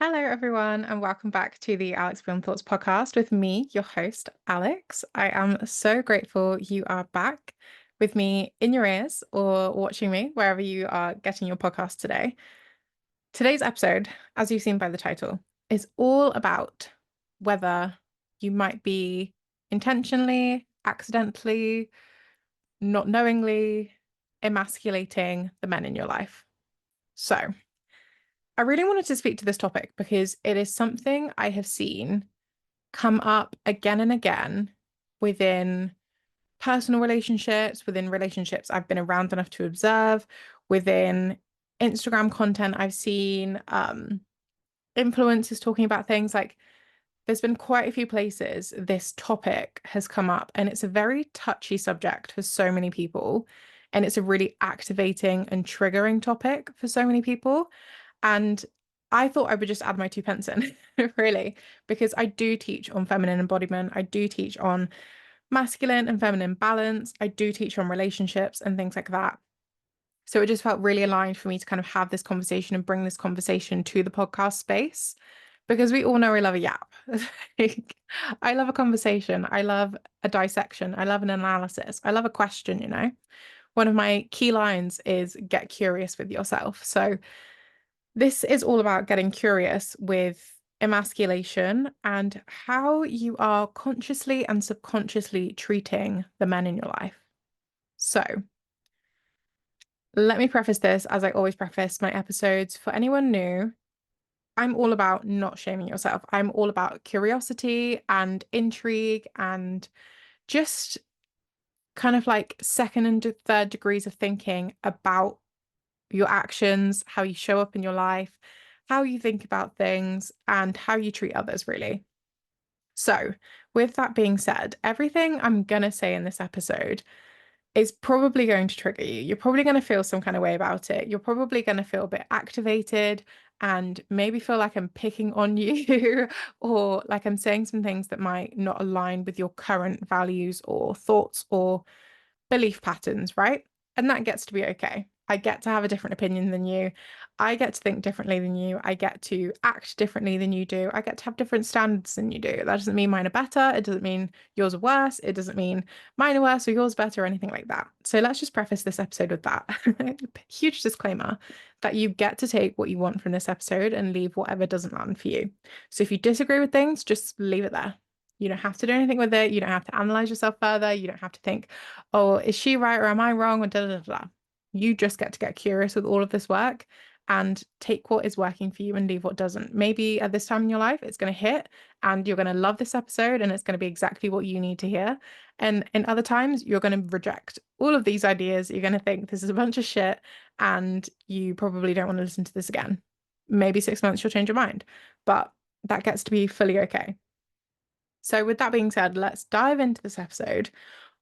Hello, everyone, and welcome back to the Alex Film Thoughts podcast with me, your host, Alex. I am so grateful you are back with me in your ears or watching me wherever you are getting your podcast today. Today's episode, as you've seen by the title, is all about whether you might be intentionally, accidentally, not knowingly emasculating the men in your life. So, I really wanted to speak to this topic because it is something I have seen come up again and again within personal relationships, within relationships I've been around enough to observe, within Instagram content I've seen, influencers talking about things like there's been quite a few places this topic has come up, and it's a very touchy subject for so many people. And it's a really activating and triggering topic for so many people. And I thought I would just add my 2 pence in, really, because I do teach on feminine embodiment. I do teach on masculine and feminine balance. I do teach on relationships and things like that. So it just felt really aligned for me to kind of have this conversation and bring this conversation to the podcast space because we all know I love a yap. Like, I love a conversation. I love a dissection. I love an analysis. I love a question. One of my key lines is get curious with yourself. So this is all about getting curious with emasculation and how you are consciously and subconsciously treating the men in your life. So let me preface this as I always preface my episodes. For anyone new, I'm all about not shaming yourself. I'm all about curiosity and intrigue and just kind of like second and third degrees of thinking about your actions, how you show up in your life, how you think about things, and how you treat others, really. So, with that being said, everything I'm going to say in this episode is probably going to trigger you. You're probably going to feel some kind of way about it. You're probably going to feel a bit activated and maybe feel like I'm picking on you or like I'm saying some things that might not align with your current values or thoughts or belief patterns, right? And that gets to be okay. I get to have a different opinion than you. I get to think differently than you. I get to act differently than you do. I get to have different standards than you do. That doesn't mean mine are better. It doesn't mean yours are worse. It doesn't mean mine are worse or yours better or anything like that. So let's just preface this episode with that. Huge disclaimer that you get to take what you want from this episode and leave whatever doesn't land for you. So if you disagree with things, just leave it there. You don't have to do anything with it. You don't have to analyze yourself further. You don't have to think, oh, is she right or am I wrong? Or da da da da. You just get to get curious with all of this work and take what is working for you and leave what doesn't. Maybe at this time in your life, it's going to hit and you're going to love this episode and it's going to be exactly what you need to hear. And in other times, you're going to reject all of these ideas. You're going to think this is a bunch of shit and you probably don't want to listen to this again. Maybe 6 months, you'll change your mind, but that gets to be fully okay. So, with that being said, let's dive into this episode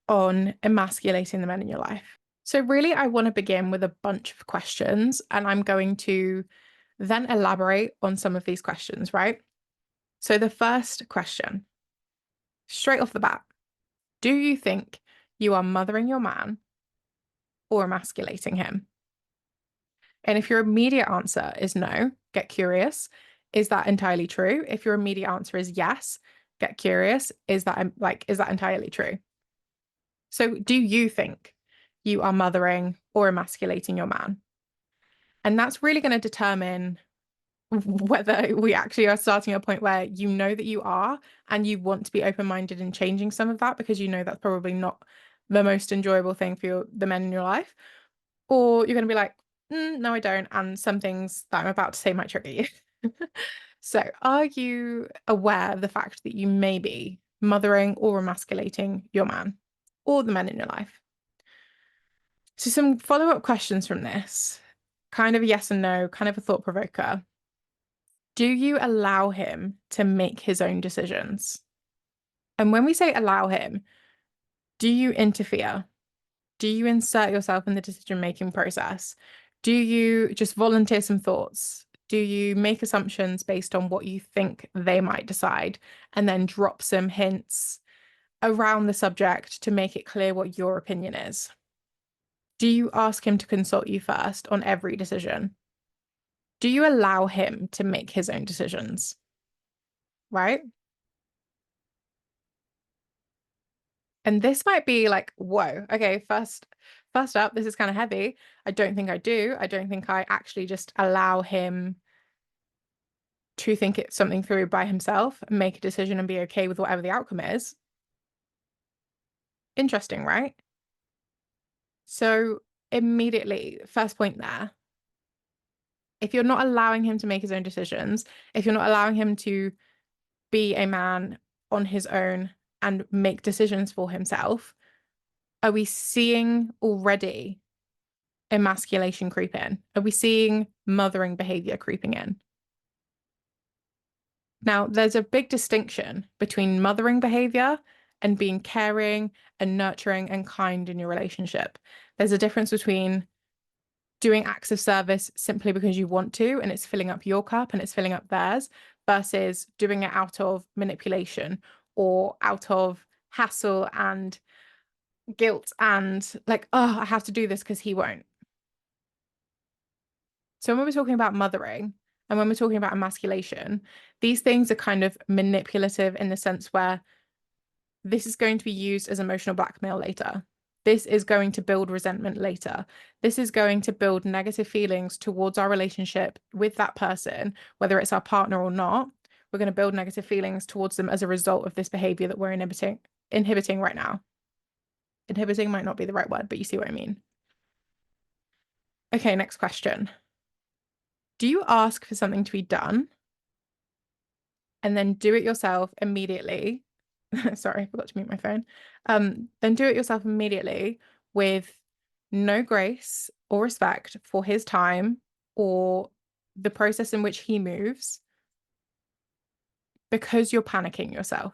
on emasculating the men in your life. So, really, I want to begin with a bunch of questions, and I'm going to then elaborate on some of these questions, right? So, the first question, straight off the bat, do you think you are mothering your man or emasculating him? And if your immediate answer is no, get curious. Is that entirely true? If your immediate answer is yes, get curious. Is that entirely true? So, do you think you are mothering or emasculating your man? And that's really going to determine whether we actually are starting at a point where you know that you are and you want to be open-minded in changing some of that because you know that's probably not the most enjoyable thing for the men in your life. Or you're going to be like, no, I don't. And some things that I'm about to say might trigger you. So, are you aware of the fact that you may be mothering or emasculating your man or the men in your life? So, some follow-up questions from this, kind of a yes and no, kind of a thought provoker. Do you allow him to make his own decisions? And when we say allow him, do you interfere? Do you insert yourself in the decision-making process? Do you just volunteer some thoughts? Do you make assumptions based on what you think they might decide and then drop some hints around the subject to make it clear what your opinion is? Do you ask him to consult you first on every decision? Do you allow him to make his own decisions? Right? And this might be like, whoa, okay, first up, this is kind of heavy. I don't think I do. I don't think I actually just allow him to think it something through by himself, make a decision and be okay with whatever the outcome is. Interesting, right? So immediately, first point there, if you're not allowing him to make his own decisions, if you're not allowing him to be a man on his own and make decisions for himself, are we seeing already emasculation creep in? Are we seeing mothering behavior creeping in? Now, there's a big distinction between mothering behavior and being caring and nurturing and kind in your relationship. There's a difference between doing acts of service simply because you want to and it's filling up your cup and it's filling up theirs versus doing it out of manipulation or out of hassle and guilt and like, oh, I have to do this because he won't. So when we're talking about mothering and when we're talking about emasculation, these things are kind of manipulative in the sense where this is going to be used as emotional blackmail later. This is going to build resentment later. This is going to build negative feelings towards our relationship with that person, whether it's our partner or not. We're going to build negative feelings towards them as a result of this behavior that we're inhibiting right now. Inhibiting might not be the right word, but you see what I mean. Okay, next question. Do you ask for something to be done and then do it yourself immediately? Sorry, I forgot to mute my phone. Then do it yourself immediately with no grace or respect for his time or the process in which he moves because you're panicking yourself.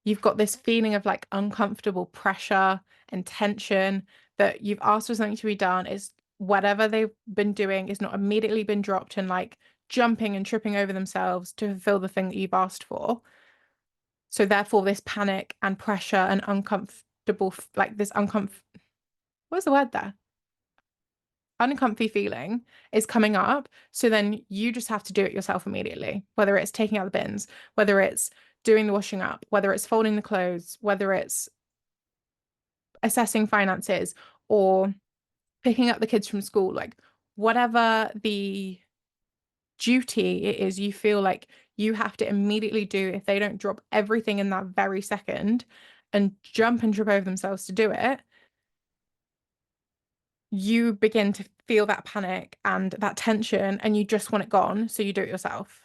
You've got this feeling of like uncomfortable pressure and tension that you've asked for something to be done. Is whatever they've been doing is not immediately been dropped and like jumping and tripping over themselves to fulfill the thing that you've asked for. So therefore, this panic and pressure and uncomfortable, like this what's the word there? Uncomfy feeling is coming up. So then you just have to do it yourself immediately, whether it's taking out the bins, whether it's doing the washing up, whether it's folding the clothes, whether it's assessing finances or picking up the kids from school, like whatever the duty it is you feel like you have to immediately do if they don't drop everything in that very second and jump and trip over themselves to do it, you begin to feel that panic and that tension and you just want it gone, so you do it yourself.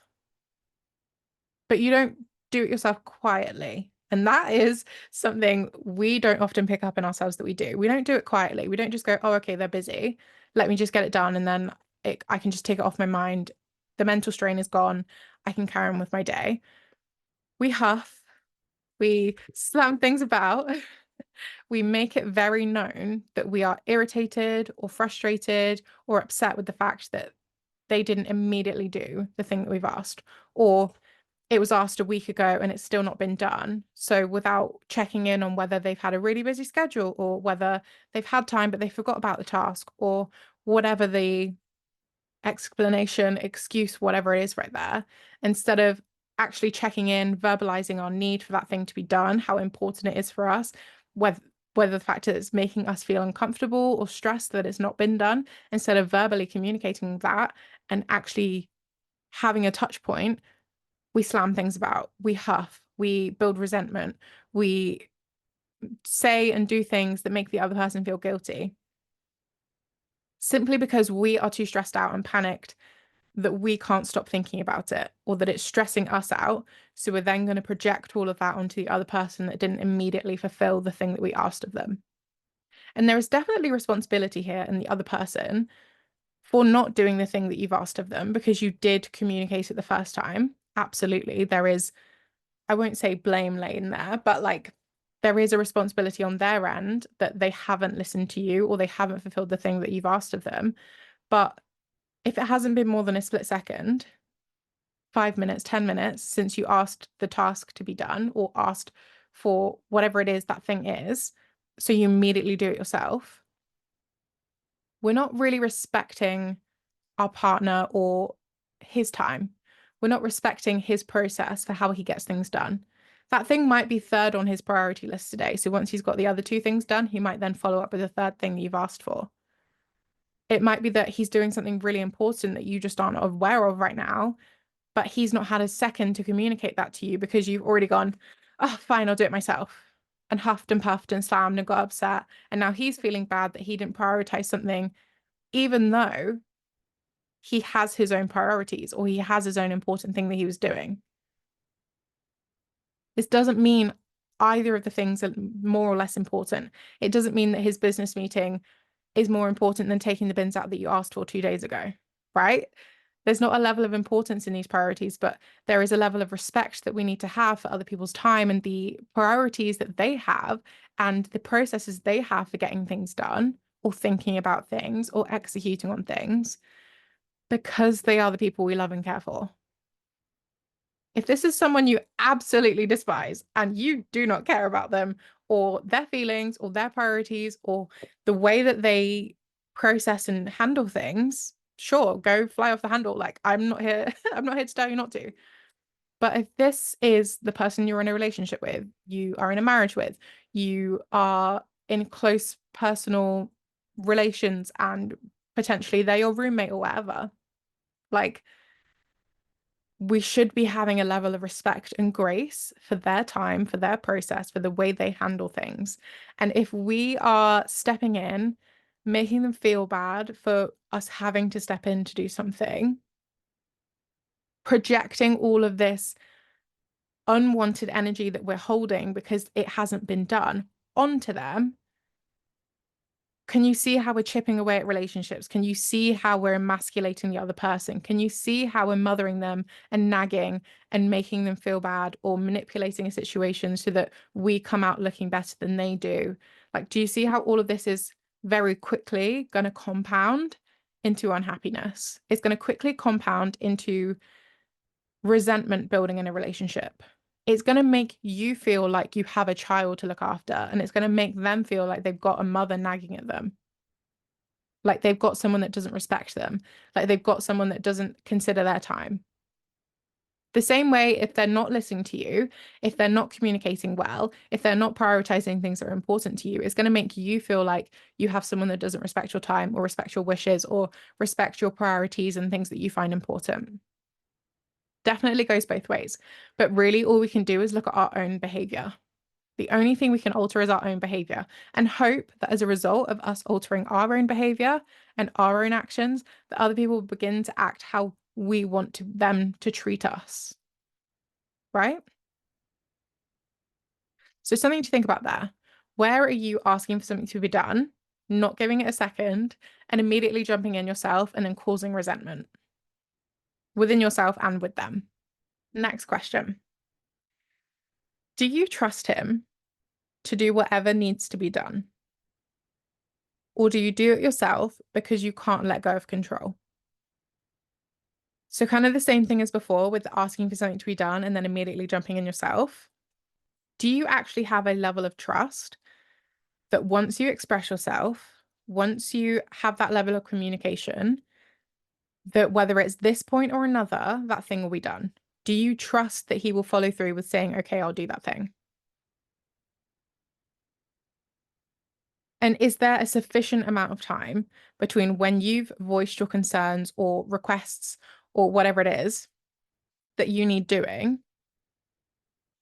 But you don't do it yourself quietly. And that is something we don't often pick up in ourselves that we do. We don't do it quietly. We don't just go, oh, okay, they're busy. Let me just get it done. And then I can just take it off my mind. The mental strain is gone. I can carry on with my day. We huff, we slam things about, we make it very known that we are irritated or frustrated or upset with the fact that they didn't immediately do the thing that we've asked, or it was asked a week ago and it's still not been done. So without checking in on whether they've had a really busy schedule or whether they've had time but they forgot about the task or whatever the explanation, excuse, whatever it is right there, instead of actually checking in, verbalizing our need for that thing to be done, how important it is for us, whether the fact that it's making us feel uncomfortable or stressed that it's not been done, instead of verbally communicating that and actually having a touch point, we slam things about, we huff, we build resentment, we say and do things that make the other person feel guilty simply because we are too stressed out and panicked that we can't stop thinking about it or that it's stressing us out. So we're then going to project all of that onto the other person that didn't immediately fulfill the thing that we asked of them. And there is definitely responsibility here in the other person for not doing the thing that you've asked of them because you did communicate it the first time. Absolutely. There is, I won't say blame lane there, but like there is a responsibility on their end that they haven't listened to you or they haven't fulfilled the thing that you've asked of them. But if it hasn't been more than a split second, 5 minutes, 10 minutes since you asked the task to be done or asked for whatever it is that thing is, so you immediately do it yourself, we're not really respecting our partner or his time. We're not respecting his process for how he gets things done. That thing might be third on his priority list today. So once he's got the other two things done, he might then follow up with the third thing that you've asked for. It might be that he's doing something really important that you just aren't aware of right now, but he's not had a second to communicate that to you because you've already gone, oh, fine, I'll do it myself. And huffed and puffed and slammed and got upset. And now he's feeling bad that he didn't prioritize something, even though he has his own priorities or he has his own important thing that he was doing. This doesn't mean either of the things are more or less important. It doesn't mean that his business meeting is more important than taking the bins out that you asked for 2 days ago, right? There's not a level of importance in these priorities, but there is a level of respect that we need to have for other people's time and the priorities that they have and the processes they have for getting things done or thinking about things or executing on things because they are the people we love and care for. If this is someone you absolutely despise and you do not care about them or their feelings or their priorities or the way that they process and handle things, sure, go fly off the handle. Like, I'm not here, I'm not here to tell you not to. But if this is the person you're in a relationship with, you are in a marriage with, you are in close personal relations and potentially they're your roommate or whatever, like, we should be having a level of respect and grace for their time, for their process, for the way they handle things. And if we are stepping in, making them feel bad for us having to step in to do something, projecting all of this unwanted energy that we're holding because it hasn't been done onto them, can you see how we're chipping away at relationships? Can you see how we're emasculating the other person? Can you see how we're mothering them and nagging and making them feel bad or manipulating a situation so that we come out looking better than they do? Like, do you see how all of this is very quickly going to compound into unhappiness? It's going to quickly compound into resentment building in a relationship. It's going to make you feel like you have a child to look after, and it's going to make them feel like they've got a mother nagging at them, like they've got someone that doesn't respect them, like they've got someone that doesn't consider their time. The same way, if they're not listening to you, if they're not communicating well, if they're not prioritizing things that are important to you, it's going to make you feel like you have someone that doesn't respect your time or respect your wishes or respect your priorities and things that you find important. Definitely goes both ways. But really, all we can do is look at our own behavior. The only thing we can alter is our own behavior and hope that as a result of us altering our own behavior and our own actions, that other people begin to act how we want them to treat us. Right? So something to think about there. Where are you asking for something to be done, not giving it a second, and immediately jumping in yourself and then causing resentment within yourself and with them? Next question. Do you trust him to do whatever needs to be done? Or do you do it yourself because you can't let go of control? So kind of the same thing as before with asking for something to be done and then immediately jumping in yourself. Do you actually have a level of trust that once you express yourself, once you have that level of communication, that whether it's this point or another, that thing will be done? Do you trust that he will follow through with saying, okay, I'll do that thing? And is there a sufficient amount of time between when you've voiced your concerns or requests or whatever it is that you need doing?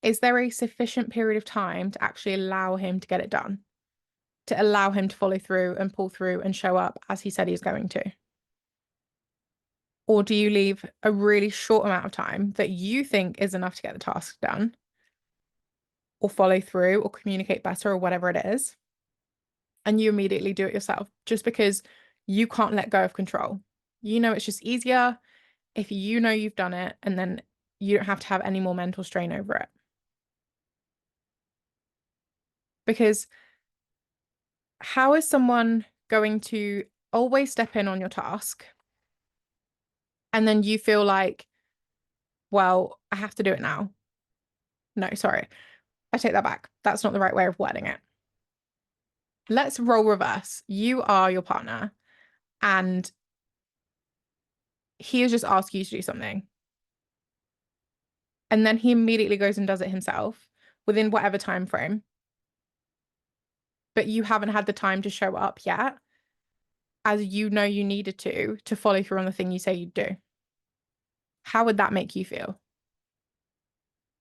Is there a sufficient period of time to actually allow him to get it done? To allow him to follow through and pull through and show up as he said he's going to? Or do you leave a really short amount of time that you think is enough to get the task done or follow through or communicate better or whatever it is, and you immediately do it yourself just because you can't let go of control? You know, it's just easier if you know you've done it and then you don't have to have any more mental strain over it. Because how is someone going to always step in on your task and then you feel like, well, I have to do it now? No, sorry. I take that back. That's not the right way of wording it. Let's role reverse. You are your partner and he has just asked you to do something. And then he immediately goes and does it himself within whatever time frame. But you haven't had the time to show up yet, as you know you needed to follow through on the thing you say you'd do. How would that make you feel?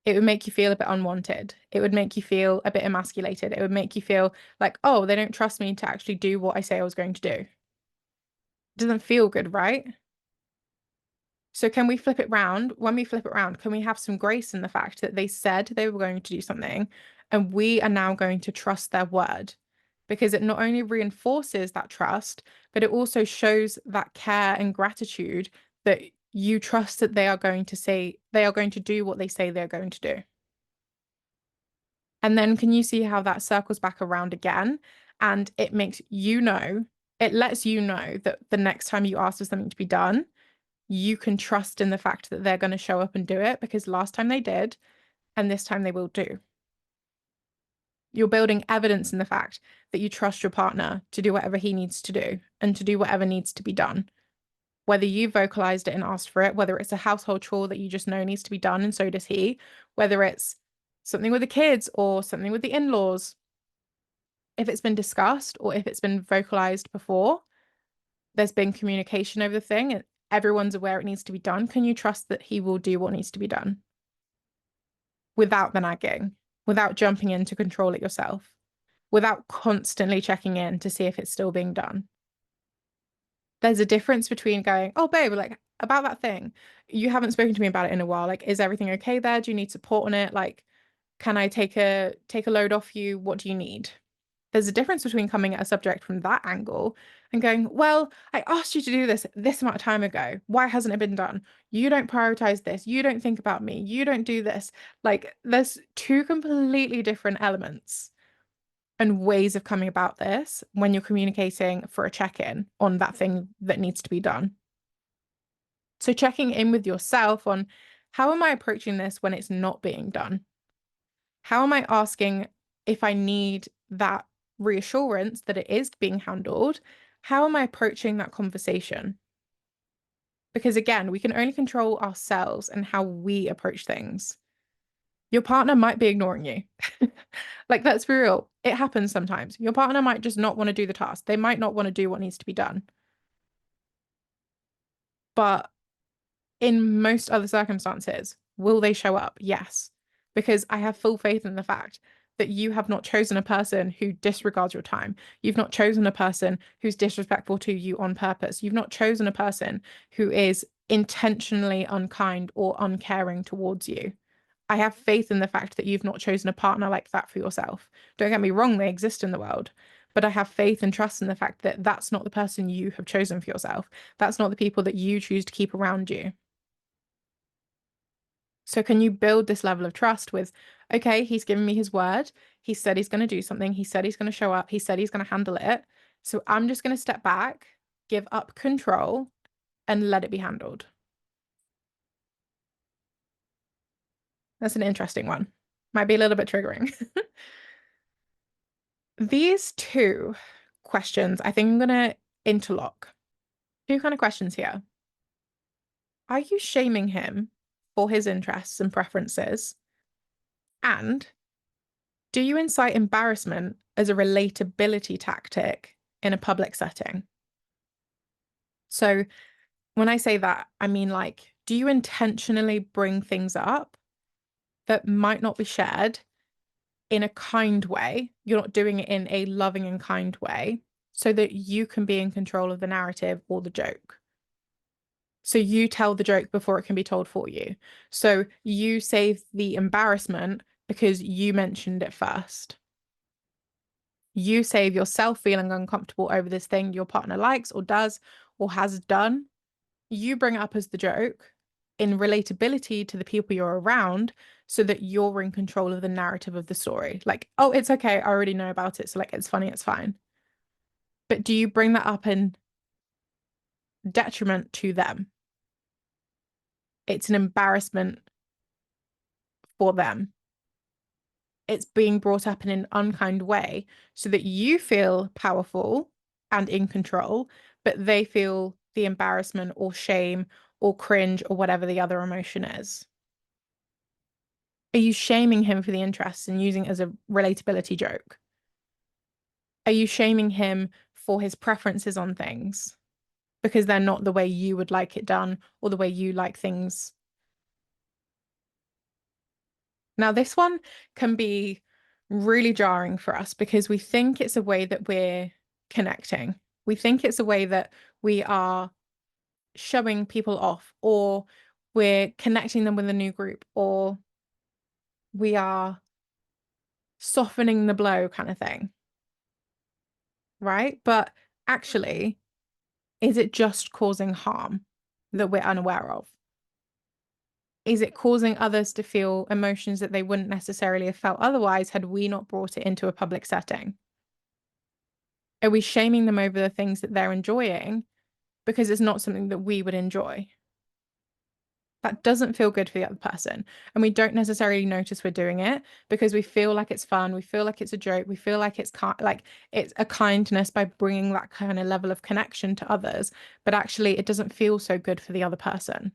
It would make you feel a bit unwanted. It would make you feel a bit emasculated. It would make you feel like, oh, they don't trust me to actually do what I say I was going to do. It doesn't feel good, right? So can we flip it round? When we flip it round, can we have some grace in the fact that they said they were going to do something and we are now going to trust their word? Because it not only reinforces that trust, but it also shows that care and gratitude that you trust that they are going to do what they say they're going to do. And then can you see how that circles back around again? And it makes it lets you know that the next time you ask for something to be done, you can trust in the fact that they're going to show up and do it because last time they did, and this time they will do. You're building evidence in the fact that you trust your partner to do whatever he needs to do and to do whatever needs to be done. Whether you vocalized it and asked for it, whether it's a household chore that you just know needs to be done, and so does he, whether it's something with the kids or something with the in-laws, if it's been discussed or if it's been vocalized before, there's been communication over the thing, and everyone's aware it needs to be done. Can you trust that he will do what needs to be done without the nagging, without jumping in to control it yourself, without constantly checking in to see if it's still being done? There's a difference between going, oh, babe, like about that thing, you haven't spoken to me about it in a while. Like, is everything okay there? Do you need support on it? Like, can I take a load off you? What do you need? There's a difference between coming at a subject from that angle and going, well, I asked you to do this amount of time ago. Why hasn't it been done? You don't prioritize this. You don't think about me. You don't do this. Like, there's two completely different elements and ways of coming about this when you're communicating for a check-in on that thing that needs to be done. So checking in with yourself on how am I approaching this when it's not being done? How am I asking if I need that reassurance that it is being handled? How am I approaching that conversation? Because again, we can only control ourselves and how we approach things. Your partner might be ignoring you. Like, let's be real. It happens sometimes. Your partner might just not want to do the task. They might not want to do what needs to be done. But in most other circumstances, will they show up? Yes. Because I have full faith in the fact that you have not chosen a person who disregards your time. You've not chosen a person who's disrespectful to you on purpose. You've not chosen a person who is intentionally unkind or uncaring towards you. I have faith in the fact that you've not chosen a partner like that for yourself. Don't get me wrong, they exist in the world. But I have faith and trust in the fact that that's not the person you have chosen for yourself. That's not the people that you choose to keep around you. So can you build this level of trust with, okay, he's given me his word. He said he's going to do something. He said he's going to show up. He said he's going to handle it. So I'm just going to step back, give up control, and let it be handled. That's an interesting one. Might be a little bit triggering. These two questions, I think I'm going to interlock. Two kind of questions here. Are you shaming him for his interests and preferences? And do you incite embarrassment as a relatability tactic in a public setting? So when I say that, I mean, like, do you intentionally bring things up that might not be shared in a kind way? You're not doing it in a loving and kind way so that you can be in control of the narrative or the joke. So you tell the joke before it can be told for you. So you save the embarrassment because you mentioned it first. You save yourself feeling uncomfortable over this thing your partner likes or does or has done. You bring it up as the joke in relatability to the people you're around so that you're in control of the narrative of the story. Like, oh, it's okay. I already know about it. So, like, it's funny. It's fine. But do you bring that up in detriment to them? It's an embarrassment for them. It's being brought up in an unkind way so that you feel powerful and in control, but they feel the embarrassment or shame or cringe or whatever the other emotion is? Are you shaming him for the interest and using it as a relatability joke? Are you shaming him for his preferences on things because they're not the way you would like it done or the way you like things? Now, this one can be really jarring for us because we think it's a way that we're connecting. We think it's a way that we are showing people off, or we're connecting them with a new group, or we are softening the blow kind of thing, right? But actually, is it just causing harm that we're unaware of? Is it causing others to feel emotions that they wouldn't necessarily have felt otherwise had we not brought it into a public setting? Are we shaming them over the things that they're enjoying because it's not something that we would enjoy? That doesn't feel good for the other person. And we don't necessarily notice we're doing it because we feel like it's fun. We feel like it's a joke. We feel like like it's a kindness by bringing that kind of level of connection to others. But actually, it doesn't feel so good for the other person.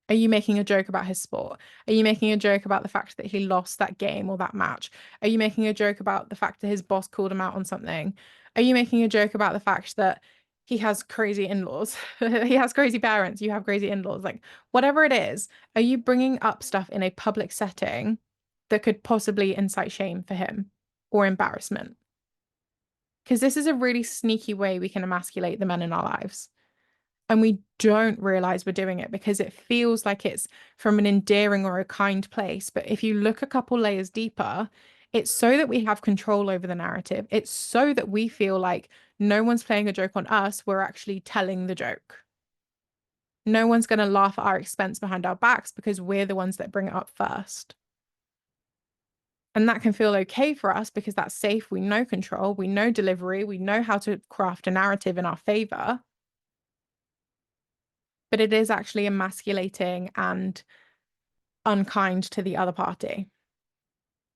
Are you making a joke about his sport? Are you making a joke about the fact that he lost that game or that match? Are you making a joke about the fact that his boss called him out on something? Are you making a joke about the fact that he has crazy in-laws? He has crazy parents, you have crazy in-laws. Like, whatever it is, are you bringing up stuff in a public setting that could possibly incite shame for him or embarrassment? Because this is a really sneaky way we can emasculate the men in our lives. And we don't realize we're doing it because it feels like it's from an endearing or a kind place. But if you look a couple layers deeper, it's so that we have control over the narrative. It's so that we feel like no one's playing a joke on us. We're actually telling the joke. No one's going to laugh at our expense behind our backs because we're the ones that bring it up first. And that can feel okay for us because that's safe. We know control, we know delivery, we know how to craft a narrative in our favor. But it is actually emasculating and unkind to the other party,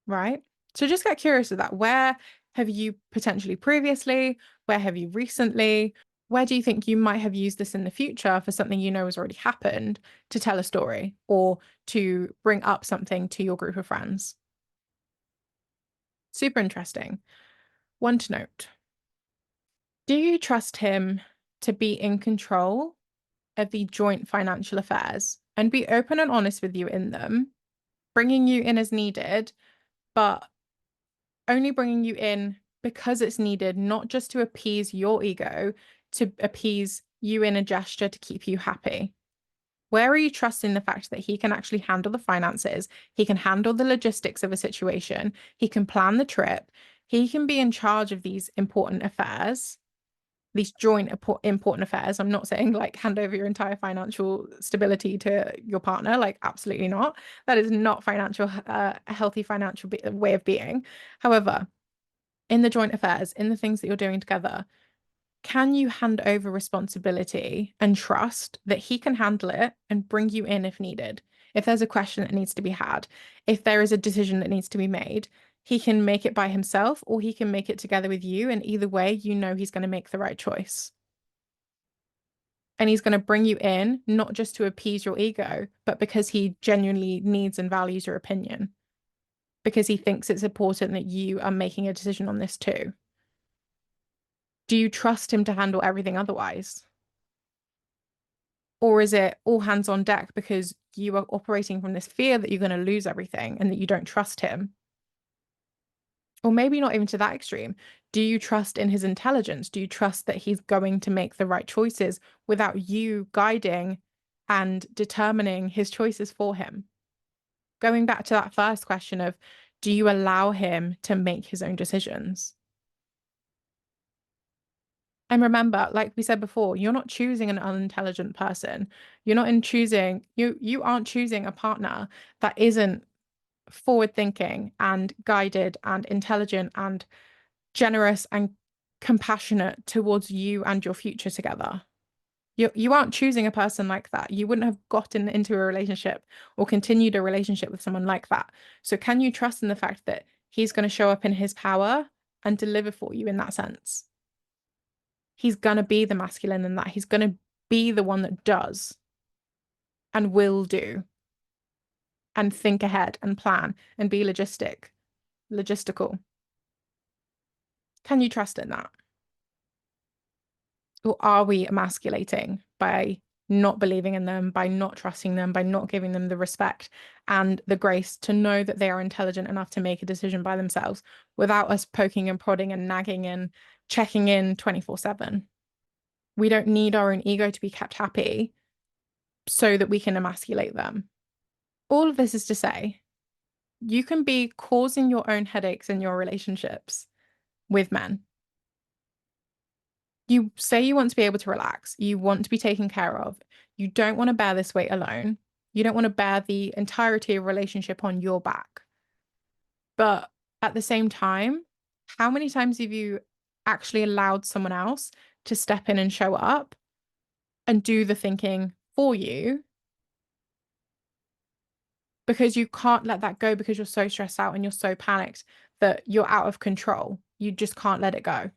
right? So just get curious with that. Where have you potentially previously? Where have you recently? Where do you think you might have used this in the future for something you know has already happened to tell a story or to bring up something to your group of friends? Super interesting. One to note. Do you trust him to be in control of the joint financial affairs and be open and honest with you in them, bringing you in as needed, but only bringing you in because it's needed, not just to appease your ego, to appease you in a gesture to keep you happy? Where are you trusting the fact that he can actually handle the finances? He can handle the logistics of a situation. He can plan the trip. He can be in charge of these important affairs, these joint important affairs. I'm not saying like hand over your entire financial stability to your partner, like absolutely not. That is not a healthy financial way of being. However, in the joint affairs, in the things that you're doing together, can you hand over responsibility and trust that he can handle it and bring you in if needed? If there's a question that needs to be had, if there is a decision that needs to be made, he can make it by himself or he can make it together with you. And either way, you know he's going to make the right choice. And he's going to bring you in, not just to appease your ego, but because he genuinely needs and values your opinion, because he thinks it's important that you are making a decision on this too. Do you trust him to handle everything otherwise? Or is it all hands on deck because you are operating from this fear that you're going to lose everything and that you don't trust him? Or maybe not even to that extreme. Do you trust in his intelligence? Do you trust that he's going to make the right choices without you guiding and determining his choices for him? Going back to that first question of, do you allow him to make his own decisions? And remember, like we said before, you're not choosing an unintelligent person. You're not in choosing, you aren't choosing a partner that isn't forward thinking and guided and intelligent and generous and compassionate towards you and your future together. You aren't choosing a person like that. You wouldn't have gotten into a relationship or continued a relationship with someone like that. So can you trust in the fact that he's going to show up in his power and deliver for you in that sense? He's going to be the masculine in that. He's going to be the one that does and will do and think ahead and plan and be logistical. Can you trust in that? Or are we emasculating by not believing in them, by not trusting them, by not giving them the respect and the grace to know that they are intelligent enough to make a decision by themselves without us poking and prodding and nagging and checking in 24/7? We don't need our own ego to be kept happy so that we can emasculate them. All of this is to say, you can be causing your own headaches in your relationships with men. You say you want to be able to relax, you want to be taken care of, you don't want to bear this weight alone, you don't want to bear the entirety of a relationship on your back. But at the same time, how many times have you actually allowed someone else to step in and show up and do the thinking for you? Because you can't let that go because you're so stressed out and you're so panicked that you're out of control. You just can't let it go.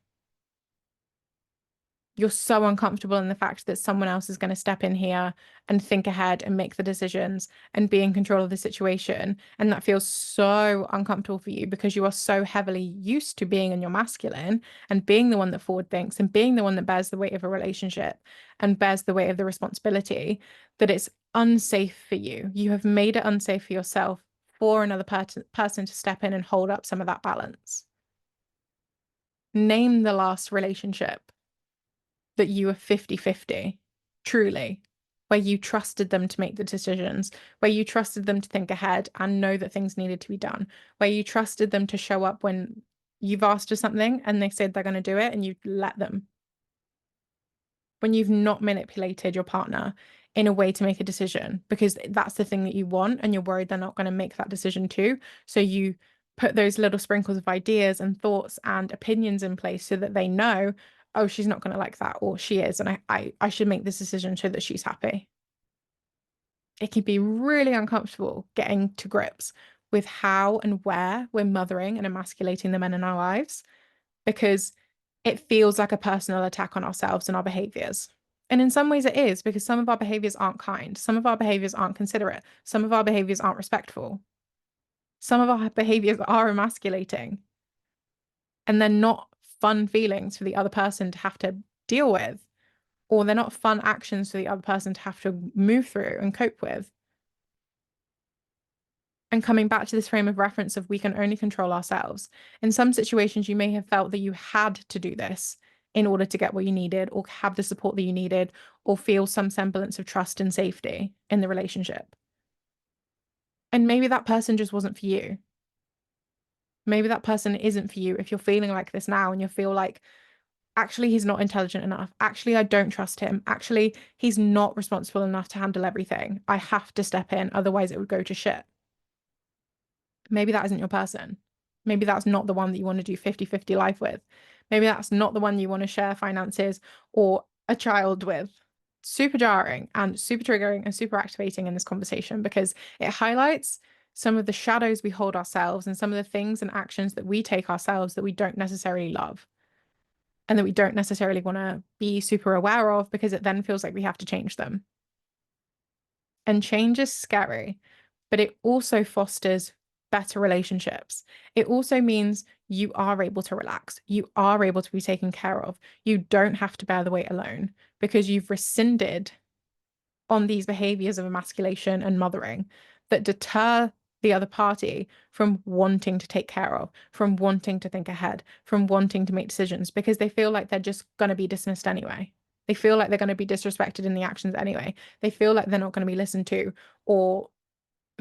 You're so uncomfortable in the fact that someone else is going to step in here and think ahead and make the decisions and be in control of the situation. And that feels so uncomfortable for you because you are so heavily used to being in your masculine and being the one that forward thinks and being the one that bears the weight of a relationship and bears the weight of the responsibility, that it's unsafe for you. You have made it unsafe for yourself for another person to step in and hold up some of that balance. Name the last relationship that you were 50-50, truly, where you trusted them to make the decisions, where you trusted them to think ahead and know that things needed to be done, where you trusted them to show up when you've asked for something and they said they're going to do it and you let them. When you've not manipulated your partner in a way to make a decision because that's the thing that you want and you're worried they're not going to make that decision too. So you put those little sprinkles of ideas and thoughts and opinions in place so that they know, oh, she's not going to like that, or she is, and I should make this decision so that she's happy. It can be really uncomfortable getting to grips with how and where we're mothering and emasculating the men in our lives because it feels like a personal attack on ourselves and our behaviors. And in some ways it is because some of our behaviors aren't kind, some of our behaviors aren't considerate, some of our behaviors aren't respectful, some of our behaviors are emasculating, and they're not fun feelings for the other person to have to deal with, or they're not fun actions for the other person to have to move through and cope with. And coming back to this frame of reference of we can only control ourselves. In some situations, you may have felt that you had to do this in order to get what you needed, or have the support that you needed, or feel some semblance of trust and safety in the relationship. And maybe that person just wasn't for you. Maybe that person isn't for you if you're feeling like this now and you feel like, actually, he's not intelligent enough. Actually, I don't trust him. Actually, he's not responsible enough to handle everything. I have to step in, otherwise it would go to shit. Maybe that isn't your person. Maybe that's not the one that you want to do 50-50 life with. Maybe that's not the one you want to share finances or a child with. Super jarring and super triggering and super activating in this conversation because it highlights some of the shadows we hold ourselves and some of the things and actions that we take ourselves that we don't necessarily love and that we don't necessarily want to be super aware of because it then feels like we have to change them. And change is scary, but it also fosters better relationships. It also means you are able to relax. You are able to be taken care of. You don't have to bear the weight alone because you've rescinded on these behaviors of emasculation and mothering that deter the other party from wanting to take care of, from wanting to think ahead, from wanting to make decisions because they feel like they're just going to be dismissed anyway. They feel like they're going to be disrespected in the actions anyway. They feel like they're not going to be listened to or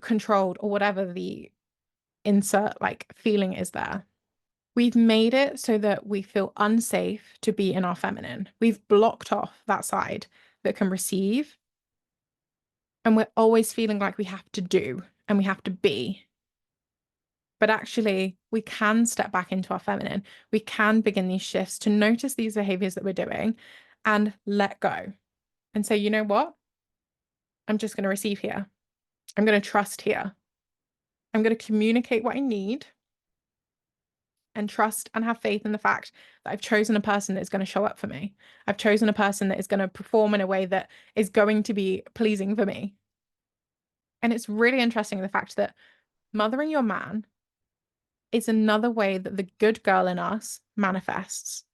controlled or whatever the insert like feeling is there. We've made it so that we feel unsafe to be in our feminine. We've blocked off that side that can receive. And we're always feeling like we have to do and we have to be. But actually, we can step back into our feminine. We can begin these shifts to notice these behaviors that we're doing and let go and say, you know what? I'm just going to receive here. I'm going to trust here. I'm going to communicate what I need. and trust and have faith in the fact that I've chosen a person that's going to show up for me. I've chosen a person that is going to perform in a way that is going to be pleasing for me. And it's really interesting the fact that mothering your man is another way that the good girl in us manifests.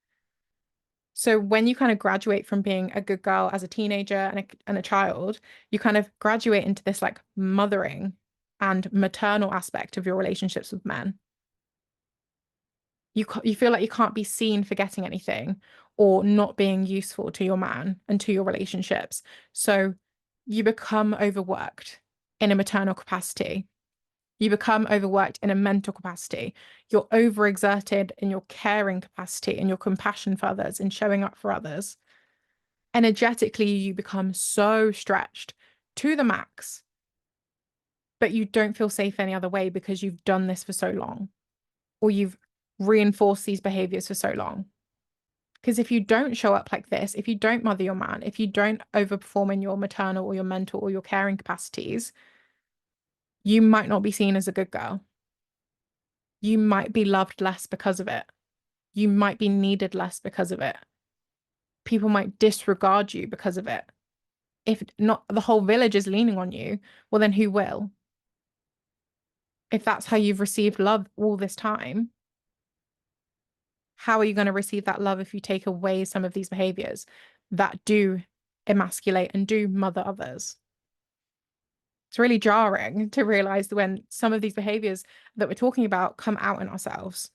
So when you kind of graduate from being a good girl as a teenager and a child, you kind of graduate into this like mothering and maternal aspect of your relationships with men. You feel like you can't be seen forgetting anything or not being useful to your man and to your relationships. So you become overworked in a maternal capacity. You become overworked in a mental capacity. You're overexerted in your caring capacity and your compassion for others and showing up for others. Energetically, you become so stretched to the max, but you don't feel safe any other way because you've done this for so long, or you've reinforced these behaviors for so long. Because if you don't show up like this, if you don't mother your man, if you don't overperform in your maternal or your mental or your caring capacities, you might not be seen as a good girl. You might be loved less because of it. You might be needed less because of it. People might disregard you because of it. If not the whole village is leaning on you, well, then who will? If that's how you've received love all this time, how are you going to receive that love if you take away some of these behaviors that do emasculate and do mother others? It's really jarring to realize when some of these behaviors that we're talking about come out in ourselves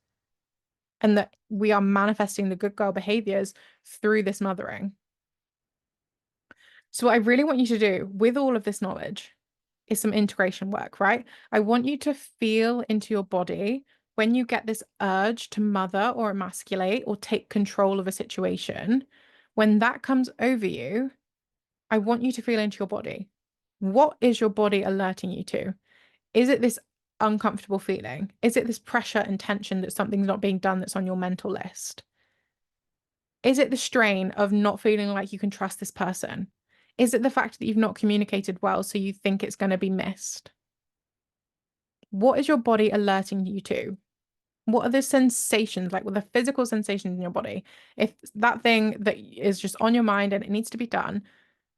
and that we are manifesting the good girl behaviors through this mothering. So what I really want you to do with all of this knowledge is some integration work, right? I want you to feel into your body when you get this urge to mother or emasculate or take control of a situation. When that comes over you, I want you to feel into your body. What is your body alerting you to? Is it this uncomfortable feeling? Is it this pressure and tension that something's not being done that's on your mental list? Is it the strain of not feeling like you can trust this person? Is it the fact that you've not communicated well, so you think it's going to be missed? What is your body alerting you to? What are the sensations, like what are the physical sensations in your body? If that thing that is just on your mind and it needs to be done,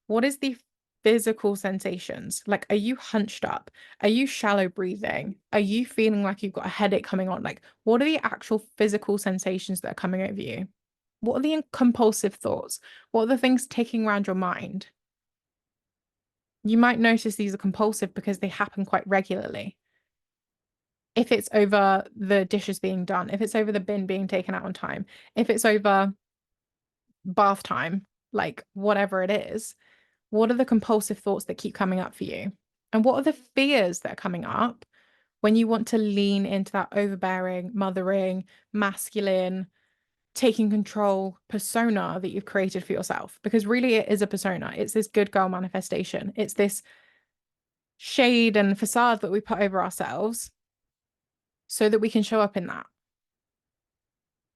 what is the physical sensations? Like, are you hunched up? Are you shallow breathing? Are you feeling like you've got a headache coming on? Like, what are the actual physical sensations that are coming over you? What are the compulsive thoughts? What are the things ticking around your mind? You might notice these are compulsive because they happen quite regularly. If it's over the dishes being done, if it's over the bin being taken out on time, if it's over bath time, like whatever it is, what are the compulsive thoughts that keep coming up for you? And what are the fears that are coming up when you want to lean into that overbearing, mothering, masculine, taking control persona that you've created for yourself? Because really it is a persona. It's this good girl manifestation. It's this shade and facade that we put over ourselves so that we can show up in that.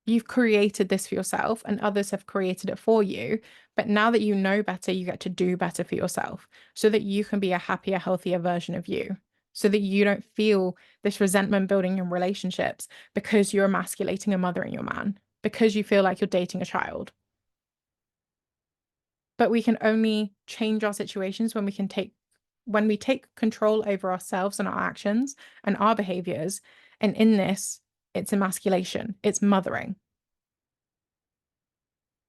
You've created this for yourself and others have created it for you. But now that you know better, you get to do better for yourself so that you can be a happier, healthier version of you, so that you don't feel this resentment building in relationships because you're emasculating a mother and your man, because you feel like you're dating a child. But we can only change our situations when we take control over ourselves and our actions and our behaviors. And in this, it's emasculation, it's mothering.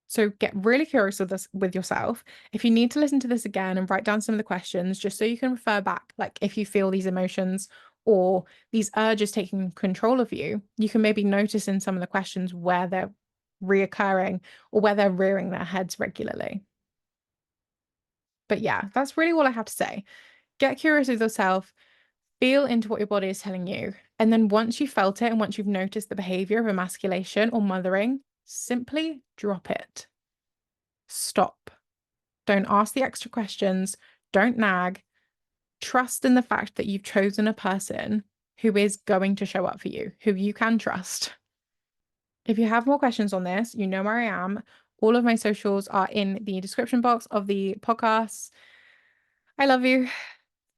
So get really curious with this with yourself. If you need to listen to this again and write down some of the questions, just so you can refer back, like if you feel these emotions or these urges taking control of you, you can maybe notice in some of the questions where they're reoccurring or where they're rearing their heads regularly. But yeah, that's really all I have to say. Get curious with yourself, feel into what your body is telling you. And then once you've felt it and once you've noticed the behavior of emasculation or mothering, simply drop it. Stop. Don't ask the extra questions. Don't nag. Trust in the fact that you've chosen a person who is going to show up for you, who you can trust. If you have more questions on this, you know where I am. All of my socials are in the description box of the podcast. I love you.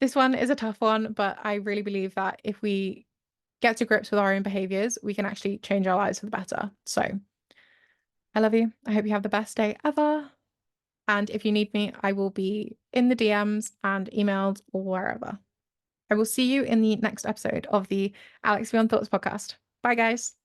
This one is a tough one, but I really believe that if we get to grips with our own behaviors, we can actually change our lives for the better. So I love you. I hope you have the best day ever. And if you need me, I will be in the DMs and emailed or wherever. I will see you in the next episode of the Alex Beyond Thoughts podcast. Bye, guys.